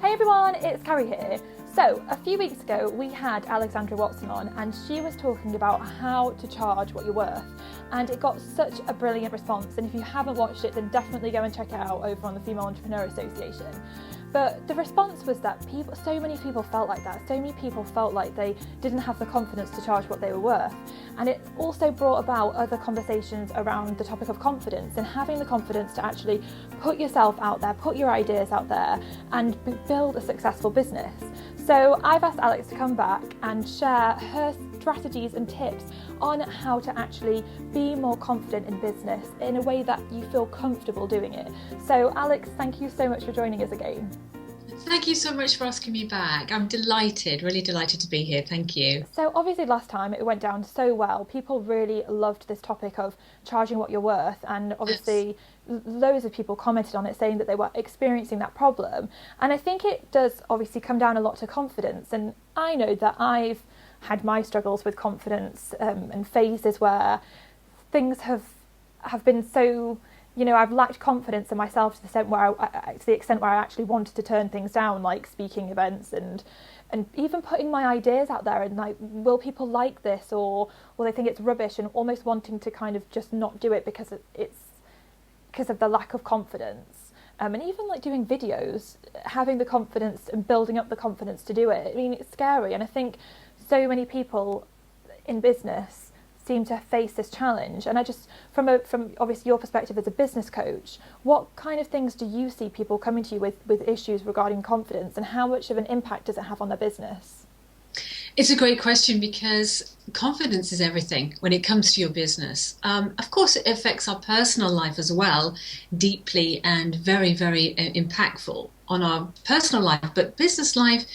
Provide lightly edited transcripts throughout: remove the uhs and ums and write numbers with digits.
Hey everyone, it's Carrie here. So a few weeks ago we had Alexandra Watson on and she was talking about how to charge what you're worth, and it got such a brilliant response, and if you haven't watched it then definitely go and check it out over on the Female Entrepreneur Association. But the response was that so many people felt like that. So many people felt like they didn't have the confidence to charge what they were worth. And it also brought about other conversations around the topic of confidence and having the confidence to actually put yourself out there, put your ideas out there and build a successful business. So I've asked Alex to come back and share her strategies and tips on how to actually be more confident in business in a way that you feel comfortable doing it. So Alex, thank you so much for joining us again. Thank you so much for asking me back. I'm delighted, really delighted to be here. Thank you. So obviously last time it went down so well. People really loved this topic of charging what you're worth, and obviously loads of people commented on it saying that they were experiencing that problem. And I think it does obviously come down a lot to confidence, and I know that I've had my struggles with confidence and phases where things have been so, I've lacked confidence in myself to the extent where I actually wanted to turn things down, like speaking events and even putting my ideas out there, and like, will people like this, or will they think it's rubbish, and almost wanting to kind of just not do it because of the lack of confidence. And even like doing videos, having the confidence and building up the confidence to do it. I mean, it's scary, and I think so many people in business seem to face this challenge. And I just, from obviously your perspective as a business coach, what kind of things do you see people coming to you with issues regarding confidence, and how much of an impact does it have on their business? It's a great question, because confidence is everything when it comes to your business. Of course, it affects our personal life as well, deeply and very, very impactful on our personal life. But business life,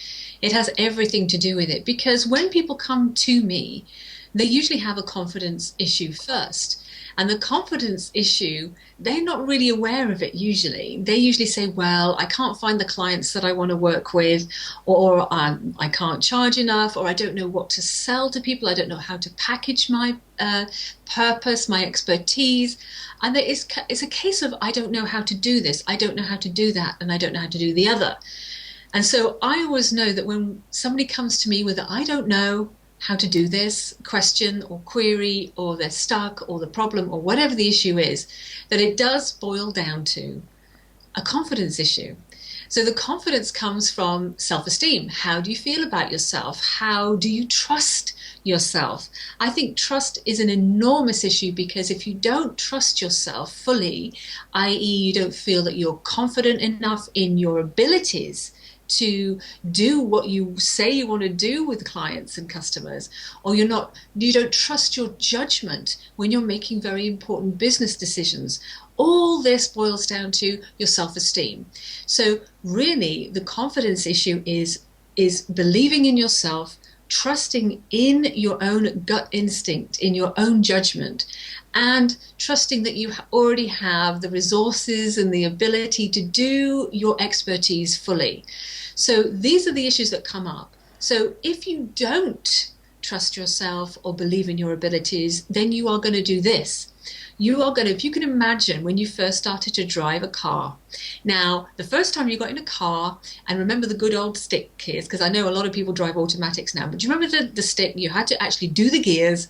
it has everything to do with it, because when people come to me, they usually have a confidence issue first. And the confidence issue, they're not really aware of it usually. They usually say, well, I can't find the clients that I want to work with, or I can't charge enough, or I don't know what to sell to people. I don't know how to package my purpose, my expertise. And it's a case of, I don't know how to do this, I don't know how to do that, and I don't know how to do the other. And so I always know that when somebody comes to me with I don't know how to do this question or query, or they're stuck, or the problem, or whatever the issue is, that it does boil down to a confidence issue. So the confidence comes from self-esteem. How do you feel about yourself? How do you trust yourself? I think trust is an enormous issue, because if you don't trust yourself fully, i.e. you don't feel that you're confident enough in your abilities to do what you say you want to do with clients and customers, or you don't trust your judgment when you're making very important business decisions. All this boils down to your self-esteem. So really the confidence issue is believing in yourself, trusting in your own gut instinct, in your own judgment, and trusting that you already have the resources and the ability to do your expertise fully. So these are the issues that come up. So if you don't trust yourself or believe in your abilities, then you are going to do this. If you can imagine when you first started to drive a car. Now, the first time you got in a car, and remember the good old stick gears, because I know a lot of people drive automatics now, but do you remember the stick? You had to actually do the gears,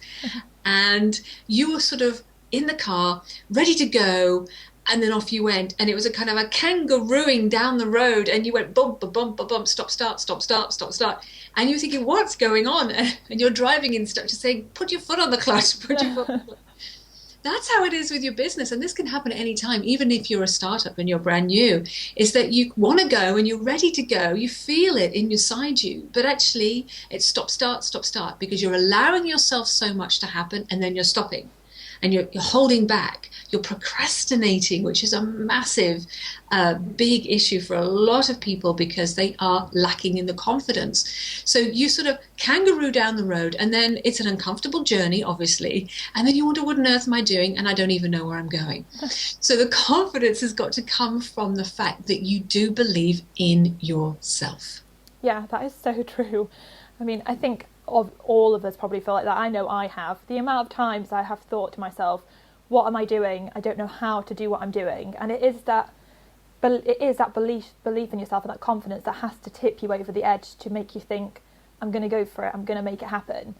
and you were sort of in the car, ready to go, and then off you went, and it was a kind of a kangarooing down the road, and you went bump, bump, bump, stop, start, stop, start, stop, start, and you're thinking, what's going on? And your driving instructor saying, put your foot on the clutch, put your foot on the clutch. That's how it is with your business, and this can happen at any time, even if you're a startup and you're brand new, is that you want to go and you're ready to go, you feel it inside you, but actually it's stop, start, because you're allowing yourself so much to happen, and then you're stopping. And you're holding back, you're procrastinating, which is a massive, big issue for a lot of people, because they are lacking in the confidence. So you sort of kangaroo down the road, and then it's an uncomfortable journey, obviously, and then you wonder, what on earth am I doing? And I don't even know where I'm going. So the confidence has got to come from the fact that you do believe in yourself. Yeah, that is so true. I mean, I think all of us probably feel like that. I know I have. The amount of times I have thought to myself, what am I doing? I don't know how to do what I'm doing. And it is that but it is that belief in yourself and that confidence that has to tip you over the edge to make you think, I'm going to go for it, I'm going to make it happen.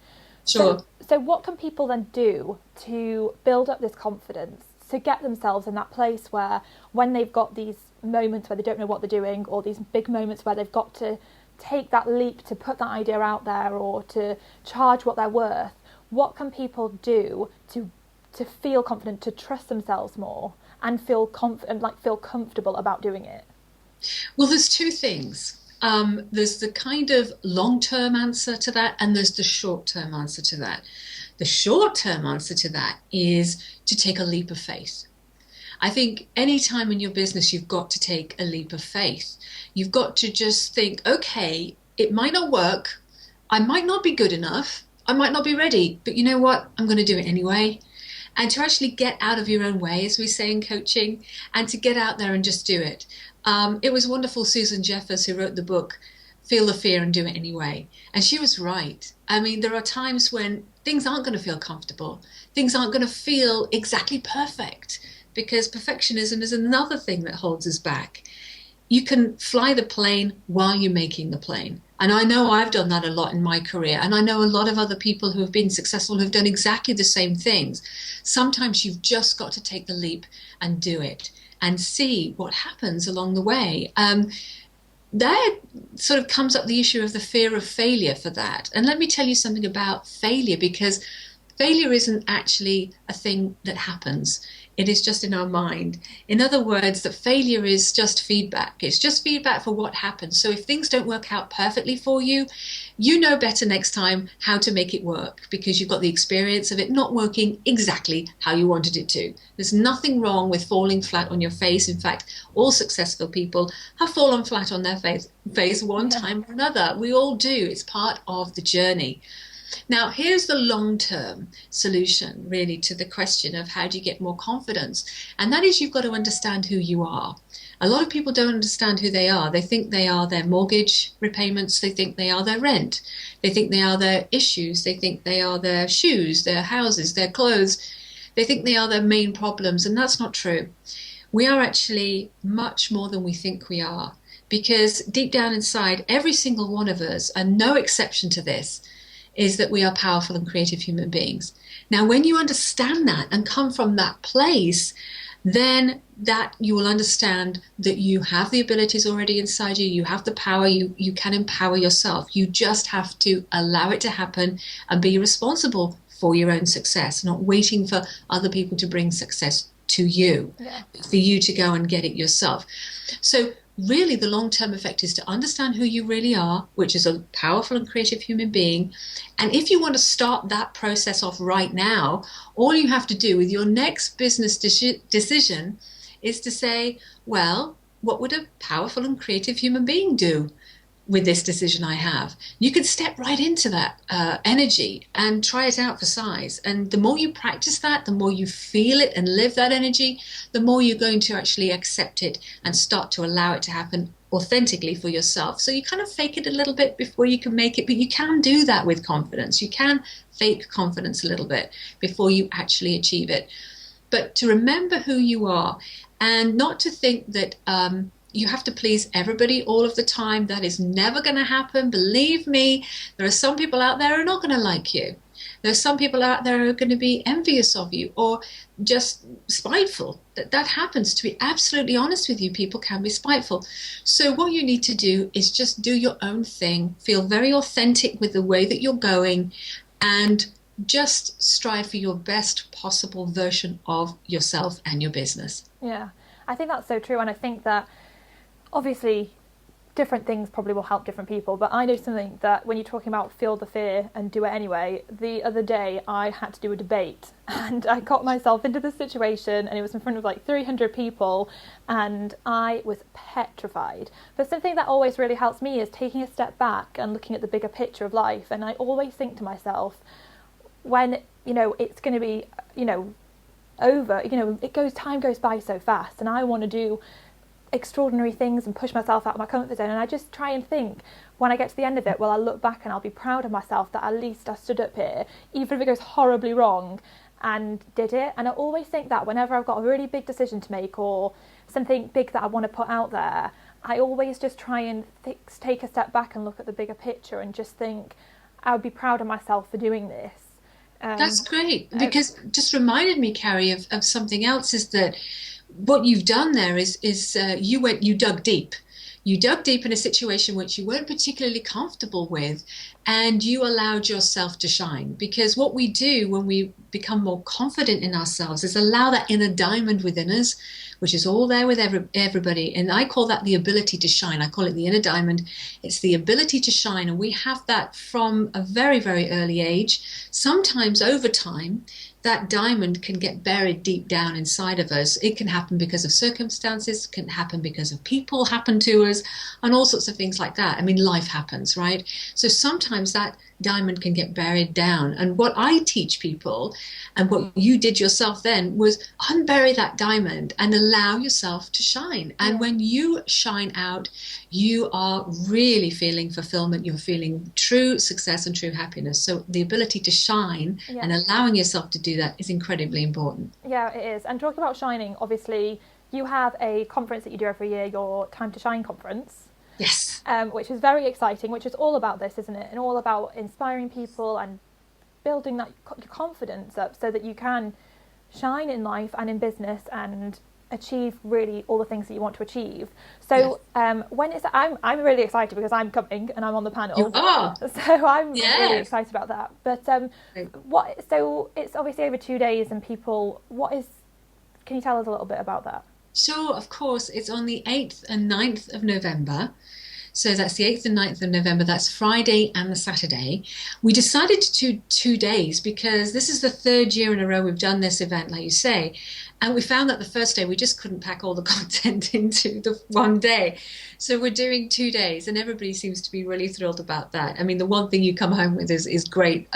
Sure. So what can people then do to build up this confidence, to get themselves in that place where when they've got these moments where they don't know what they're doing, or these big moments where they've got to take that leap to put that idea out there or to charge what they're worth, what can people do to feel confident, to trust themselves more and feel feel comfortable about doing it? Well, there's two things. There's the kind of long-term answer to that, and there's the short-term answer to that. The short-term answer to that is to take a leap of faith. I think any time in your business you've got to take a leap of faith. You've got to just think, okay, it might not work. I might not be good enough. I might not be ready, but you know what? I'm going to do it anyway. And to actually get out of your own way, as we say in coaching, and to get out there and just do it. It was wonderful Susan Jeffers who wrote the book, Feel the Fear and Do It Anyway. And she was right. I mean, there are times when things aren't going to feel comfortable. Things aren't going to feel exactly perfect, because perfectionism is another thing that holds us back. You can fly the plane while you're making the plane. And I know I've done that a lot in my career. And I know a lot of other people who have been successful who've done exactly the same things. Sometimes you've just got to take the leap and do it and see what happens along the way. There sort of comes up the issue of the fear of failure for that. And let me tell you something about failure, because failure isn't actually a thing that happens. It is just in our mind. In other words, that failure is just feedback. It's just feedback for what happens. So if things don't work out perfectly for you, you know better next time how to make it work, because you've got the experience of it not working exactly how you wanted it to. There's nothing wrong with falling flat on your face. In fact, all successful people have fallen flat on their face one time or another. We all do. It's part of the journey. Now, here's the long-term solution, really, to the question of how do you get more confidence? And that is, you've got to understand who you are. A lot of people don't understand who they are. They think they are their mortgage repayments. They think they are their rent. They think they are their issues. They think they are their shoes, their houses, their clothes. They think they are their main problems, and that's not true. We are actually much more than we think we are, because deep down inside, every single one of us, and no exception to this, is that we are powerful and creative human beings. Now, when you understand that and come from that place, then that you will understand that you have the abilities already inside you, you have the power, you can empower yourself. You just have to allow it to happen and be responsible for your own success, not waiting for other people to bring success to you, for you to go and get it yourself. So really, the long-term effect is to understand who you really are, which is a powerful and creative human being. And if you want to start that process off right now, all you have to do with your next business decision is to say, well, what would a powerful and creative human being do with this decision I have? You could step right into that energy and try it out for size. And the more you practice that, the more you feel it and live that energy, the more you're going to actually accept it and start to allow it to happen authentically for yourself. So you kind of fake it a little bit before you can make it, but you can do that with confidence. You can fake confidence a little bit before you actually achieve it. But to remember who you are, and not to think that you have to please everybody all of the time. That is never going to happen. Believe me, there are some people out there who are not going to like you. There are some people out there who are going to be envious of you or just spiteful. That happens. To be absolutely honest with you, people can be spiteful. So what you need to do is just do your own thing, feel very authentic with the way that you're going, and just strive for your best possible version of yourself and your business. Yeah, I think that's so true. And I think that obviously different things probably will help different people, but I know something that when you're talking about feel the fear and do it anyway, the other day I had to do a debate and I got myself into this situation and it was in front of like 300 people and I was petrified. But something that always really helps me is taking a step back and looking at the bigger picture of life. And I always think to myself, when it's going to be over, time goes by so fast and I want to do extraordinary things and push myself out of my comfort zone, and I just try and think when I get to the end of it, well, I'll look back and I'll be proud of myself that at least I stood up here, even if it goes horribly wrong, and did it. And I always think that whenever I've got a really big decision to make or something big that I want to put out there, I always just try and take a step back and look at the bigger picture and just think I would be proud of myself for doing this. That's great, because just reminded me, Carrie, of something else, is that what you've done there is you dug deep. You dug deep in a situation which you weren't particularly comfortable with, and you allowed yourself to shine. Because what we do when we become more confident in ourselves is allow that inner diamond within us, which is all there with everybody. And I call that the ability to shine. I call it the inner diamond. It's the ability to shine. And we have that from a very, very early age. Sometimes over time, that diamond can get buried deep down inside of us. It can happen because of circumstances, it can happen because of people happen to us, and all sorts of things like that. I mean, life happens, right? So sometimes that diamond can get buried down. And what I teach people, and what you did yourself then, was unbury that diamond and allow yourself to shine. And when you shine out, you are really feeling fulfillment. You're feeling true success and true happiness. So the ability to shine and allowing yourself to do that is incredibly important. Yeah, it is. And talking about shining, obviously, you have a conference that you do every year, your Time to Shine conference. Yes. Which is very exciting, which is all about this, isn't it? And all about inspiring people and building that confidence up so that you can shine in life and in business and achieve really all the things that you want to achieve. So when is that? I'm really excited because I'm coming and I'm on the panel. You are. So I'm really excited about that. But so it's obviously over 2 days, and can you tell us a little bit about that? Sure, of course. It's on the 8th and 9th of November. So that's the 8th and 9th of November. That's Friday and the Saturday. We decided to do 2 days because this is the third year in a row we've done this event, like you say. And we found that the first day we just couldn't pack all the content into the one day. So we're doing 2 days, and everybody seems to be really thrilled about that. I mean, the one thing you come home with is great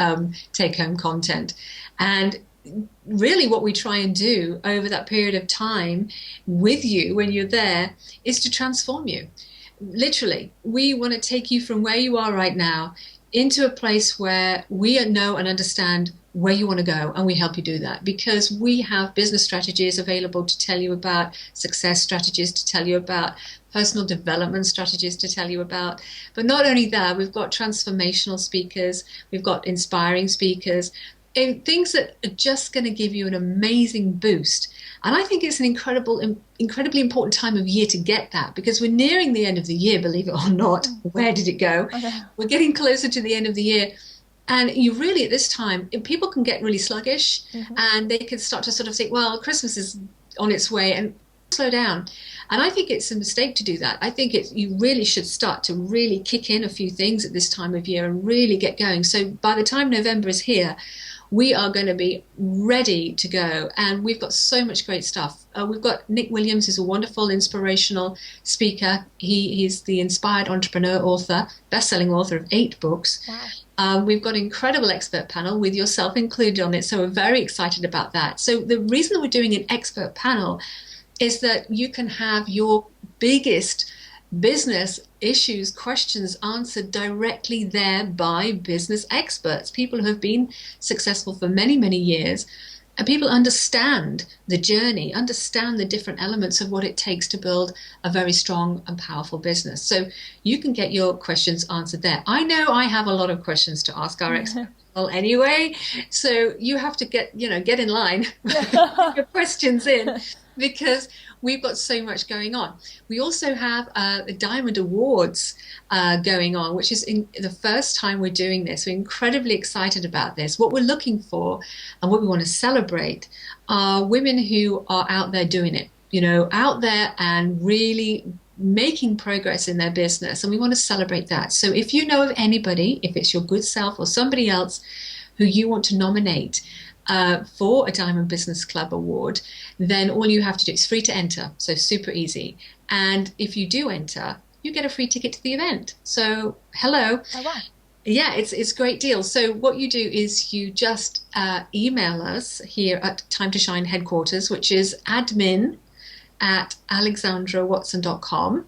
take-home content. And really what we try and do over that period of time with you when you're there is to transform you. Literally, we want to take you from where you are right now into a place where we know and understand where you want to go, and we help you do that because we have business strategies available to tell you about, success strategies to tell you about, personal development strategies to tell you about. But not only that, we've got transformational speakers, we've got inspiring speakers, and things that are just going to give you an amazing boost. And I think it's an incredibly important time of year to get that, because we're nearing the end of the year, believe it or not. Where did it go? We're getting closer to the end of the year. And you really, at this time, people can get really sluggish, and they can start to sort of think, well, Christmas is on its way, and slow down. And I think it's a mistake to do that. I think you really should start to really kick in a few things at this time of year and really get going. So by the time November is here, we are going to be ready to go, and we've got so much great stuff. We've got Nick Williams, who's a wonderful, inspirational speaker. He's the inspired entrepreneur author, best-selling author of 8 books. Wow. We've got an incredible expert panel with yourself included on it, so we're very excited about that. So the reason that we're doing an expert panel is that you can have your biggest business issues, questions answered directly there by business experts, people who have been successful for many, many years, and people understand the journey, understand the different elements of what it takes to build a very strong and powerful business. So you can get your questions answered there. I know I have a lot of questions to ask our experts anyway, so you have to get in line, get your questions in, because we've got so much going on. We also have the Diamond Awards going on, which is the first time we're doing this. We're incredibly excited about this. What we're looking for and what we want to celebrate are women who are out there doing it, out there and really making progress in their business. And we want to celebrate that. So if you know of anybody, if it's your good self or somebody else who you want to nominate for a Diamond Business Club award, then all you have to do is free to enter, so super easy. And if you do enter, you get a free ticket to the event. So hello. Oh, wow. Yeah, it's a great deal. So what you do is you just email us here at Time to Shine headquarters, which is admin@alexandrawatson.com,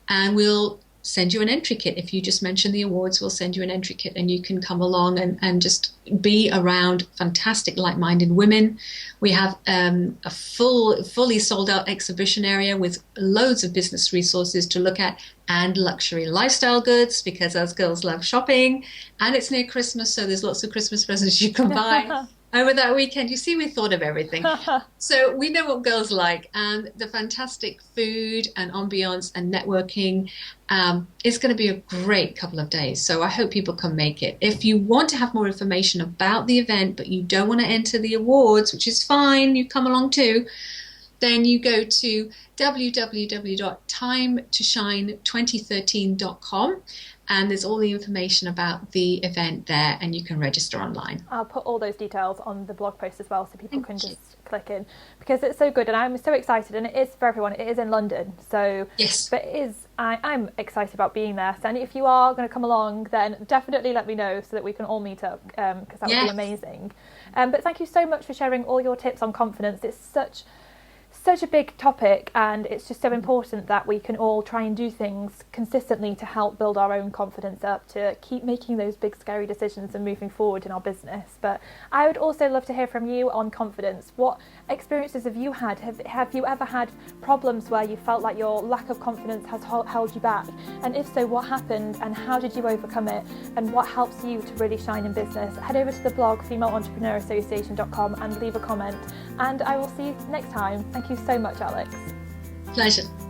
and we'll send you an entry kit. If you just mention the awards, we'll send you an entry kit and you can come along and just be around fantastic like-minded women. We have a fully sold out exhibition area with loads of business resources to look at and luxury lifestyle goods, because us girls love shopping, and it's near Christmas, so there's lots of Christmas presents you can buy over that weekend. You see, we thought of everything. So we know what girls like, and the fantastic food and ambiance and networking is going to be a great couple of days. So I hope people can make it. If you want to have more information about the event, but you don't want to enter the awards, which is fine, you come along too, then you go to www.timetosshine2013.com, and there's all the information about the event there, and you can register online. I'll put all those details on the blog post as well, so people can just click in, because it's so good and I'm so excited. And it is for everyone. It is in London, so yes, but it is. I'm excited about being there. So, and if you are going to come along, then definitely let me know so that we can all meet up, because that would be amazing. But thank you so much for sharing all your tips on confidence. It's such a big topic, and it's just so important that we can all try and do things consistently to help build our own confidence up, to keep making those big scary decisions and moving forward in our business. But I would also love to hear from you on confidence. What experiences have you had? Have you ever had problems where you felt like your lack of confidence has held you back? And if so, what happened and how did you overcome it? And what helps you to really shine in business? Head over to the blog femaleentrepreneurassociation.com and leave a comment, and I will see you next time. Thank you so much, Alex. Pleasure.